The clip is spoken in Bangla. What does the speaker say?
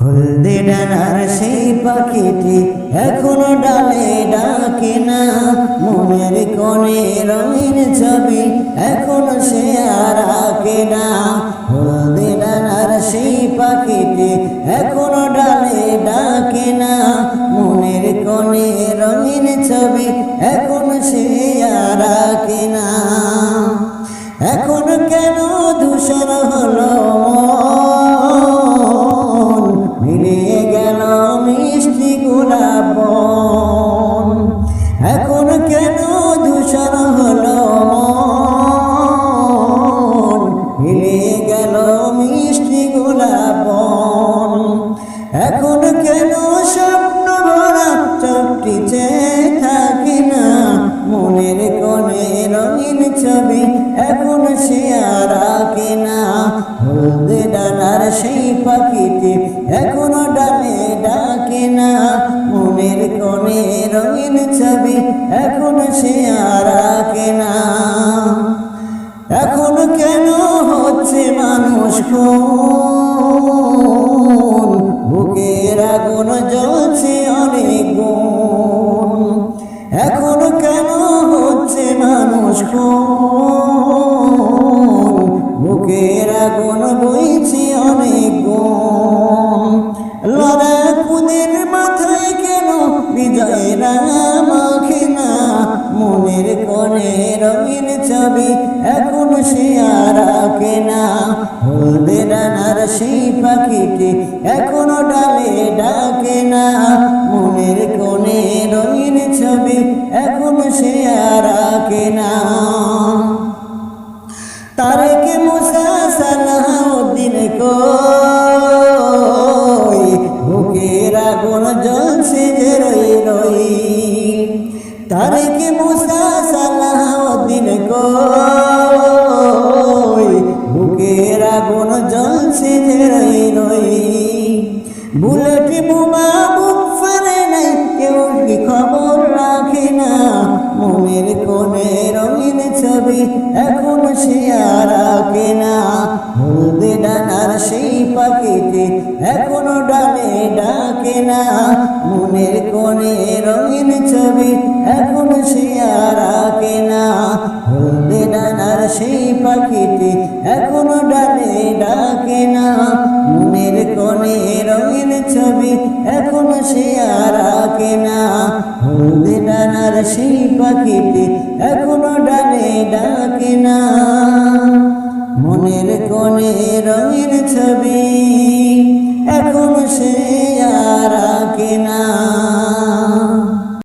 হলদে ডানার সেই পাখিটি এখনো ডালে ডাকে না, মনের কোণে রঙিন ছবি এখনো সে আর আঁকে না। হলদে ডানার সেই পাখিটি এখনো ডালে ডাকে না, মনের কোণে রঙিন ছবি এখনো সে আর আঁকে না। এখন কেন ধূসর হলো মিলিয়ে গেল মিষ্টি গোলাপ বন, এখন কেন ধূসর হলো মিলিয়ে গেল মিষ্টি গোলাপ বন। এখন কেন স্বপ্ন ভরা চোখটি চেয়ে থাকে না, মনের কোণে রঙিন ছবি এখন সে আর আঁকে না। হলদে ডানার সেই পাখিটি এখনো ডালে ডাকে না, মনের কোণে রঙিন ছবি এখন সে আর আঁকে না। এখন কেন হচ্ছে মানুষ খুন, বুকের আগুন জ্বলছে অনেক গুণ। এখন কেন হচ্ছে মানুষ খুন, বুকের আগুন বইছে অনেক গুণ। লড়াকুদের মাথায় কেন বিজয়ের মাখে না, মনের কোণে রঙিন ছবি এখন সে আর আঁকে না। হলদে ডানার সেই পাখিটি এখনো ডালে ডাকে না, মনের কোণে রঙিন ছবি এখন সে আর আঁকে না। তারেকে মুসা সালাউদ্দিন কই, বুকের আগুন জ্বলছে যে রই রই। তারেকে মুসা সালাউদ্দিন কই, বুকের আগুন জ্বলছে যে রই রই। বুলেট বোমা বুক ফারে নাই, কেউ কি খবর রাখে না, মনের কোণে রঙিন ছবি এখন সে আর আঁকে না। হলদে ডানার সেই পাখিটি এখনো ডালে ডাকে না, মনের কোণে রঙিন ছবি এখন সে আর আঁকে না। হলদে ডানার সেই পাখিটি এখনো ডালে ডাকে না, মনের কোণে রঙিন ছবি এখন সে আর আঁকে না। হলদে ডানার সেই পাখিটি এখনো ডালে ডাকে না, মনের কোণে রঙিন ছবি এখন সে